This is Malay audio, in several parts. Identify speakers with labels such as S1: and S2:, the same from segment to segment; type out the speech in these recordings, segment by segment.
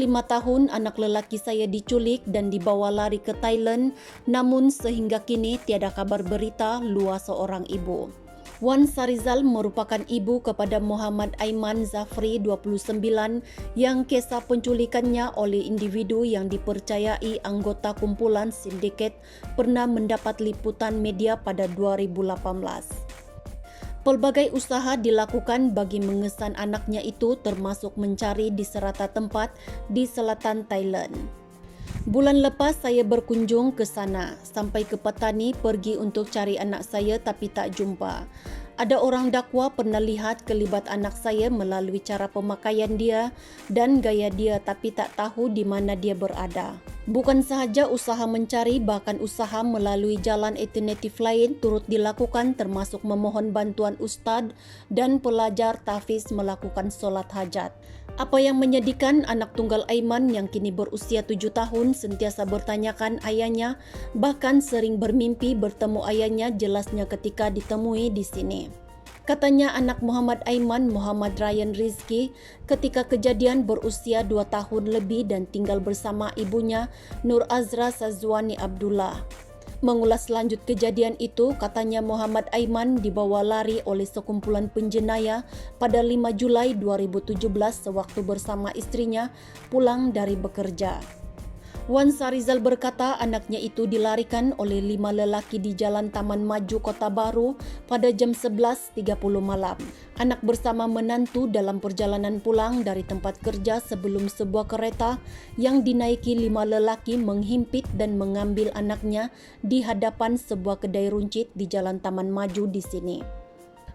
S1: 5 tahun anak lelaki saya diculik dan dibawa lari ke Thailand, namun sehingga kini tiada kabar berita luar seorang ibu. Wan Sarizal merupakan ibu kepada Muhammad Aiman Zafri 29 yang kisah penculikannya oleh individu yang dipercayai anggota kumpulan sindiket pernah mendapat liputan media pada 2018. Pelbagai usaha dilakukan bagi mengesan anaknya itu termasuk mencari di serata tempat di selatan Thailand. Bulan lepas saya berkunjung ke sana, sampai ke petani pergi untuk cari anak saya tapi tak jumpa. Ada orang dakwa pernah lihat kelibat anak saya melalui cara pemakaian dia dan gaya dia tapi tak tahu di mana dia berada. Bukan sahaja usaha mencari, bahkan usaha melalui jalan alternatif lain turut dilakukan termasuk memohon bantuan ustaz dan pelajar tahfiz melakukan solat hajat. Apa yang menyedihkan, anak tunggal Aiman yang kini berusia 7 tahun sentiasa bertanyakan ayahnya, bahkan sering bermimpi bertemu ayahnya jelasnya ketika ditemui di sini. Katanya anak Muhammad Aiman, Muhammad Ryan Rizki, ketika kejadian berusia 2 tahun lebih dan tinggal bersama ibunya Nur Azra Sazwani Abdullah. Mengulas lanjut kejadian itu, katanya Muhammad Aiman dibawa lari oleh sekumpulan penjenayah pada 5 Julai 2017 sewaktu bersama istrinya pulang dari bekerja. Wan Sarizal berkata anaknya itu dilarikan oleh 5 lelaki di Jalan Taman Maju Kota Baru pada jam 11.30 malam. Anak bersama menantu dalam perjalanan pulang dari tempat kerja sebelum sebuah kereta yang dinaiki 5 lelaki menghimpit dan mengambil anaknya di hadapan sebuah kedai runcit di Jalan Taman Maju di sini.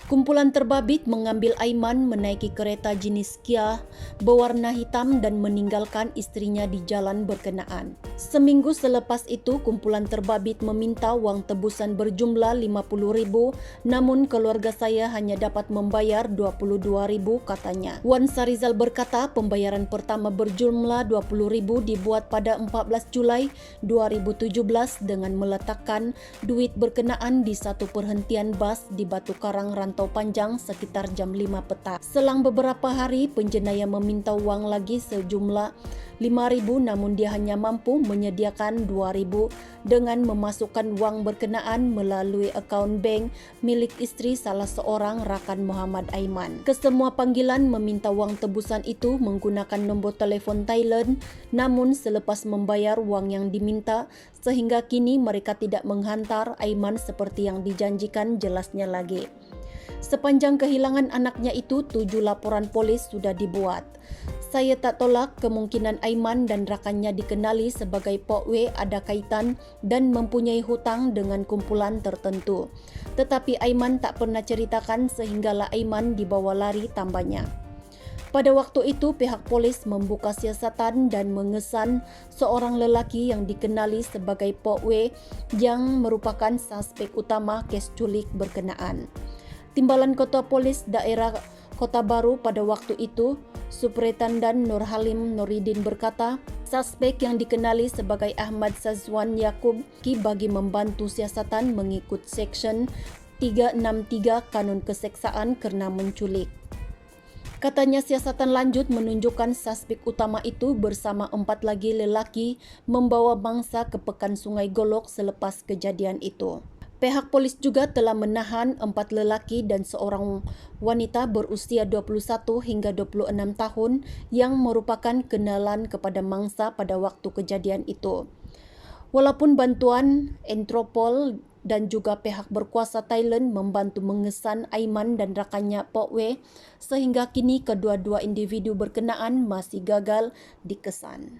S1: Kumpulan terbabit mengambil Aiman menaiki kereta jenis Kia berwarna hitam dan meninggalkan istrinya di jalan berkenaan. Seminggu selepas itu, kumpulan terbabit meminta wang tebusan berjumlah 50,000, namun keluarga saya hanya dapat membayar 22,000 katanya. Wan Sarizal berkata pembayaran pertama berjumlah 20,000 dibuat pada 14 Julai 2017 dengan meletakkan duit berkenaan di satu perhentian bas di Batu Karang Rantau Panjang sekitar jam 5 petang. Selang beberapa hari, penjenayah meminta wang lagi sejumlah 5,000, namun dia hanya mampu menyediakan 2,000 dengan memasukkan wang berkenaan melalui akaun bank milik istri salah seorang rakan Muhammad Aiman. Kesemua panggilan meminta wang tebusan itu menggunakan nombor telefon Thailand, namun selepas membayar wang yang diminta, sehingga kini mereka tidak menghantar Aiman seperti yang dijanjikan, jelasnya lagi. Sepanjang kehilangan anaknya itu, 7 laporan polis sudah dibuat. Saya tak tolak kemungkinan Aiman dan rakannya dikenali sebagai pokwe ada kaitan dan mempunyai hutang dengan kumpulan tertentu. Tetapi Aiman tak pernah ceritakan sehinggalah Aiman dibawa lari, tambahnya. Pada waktu itu, pihak polis membuka siasatan dan mengesan seorang lelaki yang dikenali sebagai pokwe yang merupakan suspek utama kes culik berkenaan. Timbalan Ketua Polis Daerah Kota Baru pada waktu itu, Suprintendan Nur Halim Nuridin berkata, suspek yang dikenali sebagai Ahmad Sazwan Yaakob bagi membantu siasatan mengikut Seksyen 363 Kanun Keseksaan kerana menculik. Katanya siasatan lanjut menunjukkan suspek utama itu bersama 4 lagi lelaki membawa mangsa ke Pekan Sungai Golok selepas kejadian itu. Pihak polis juga telah menahan 4 lelaki dan seorang wanita berusia 21 hingga 26 tahun yang merupakan kenalan kepada mangsa pada waktu kejadian itu. Walaupun bantuan Interpol dan juga pihak berkuasa Thailand membantu mengesan Aiman dan rakannya pokwe, sehingga kini kedua-dua individu berkenaan masih gagal dikesan.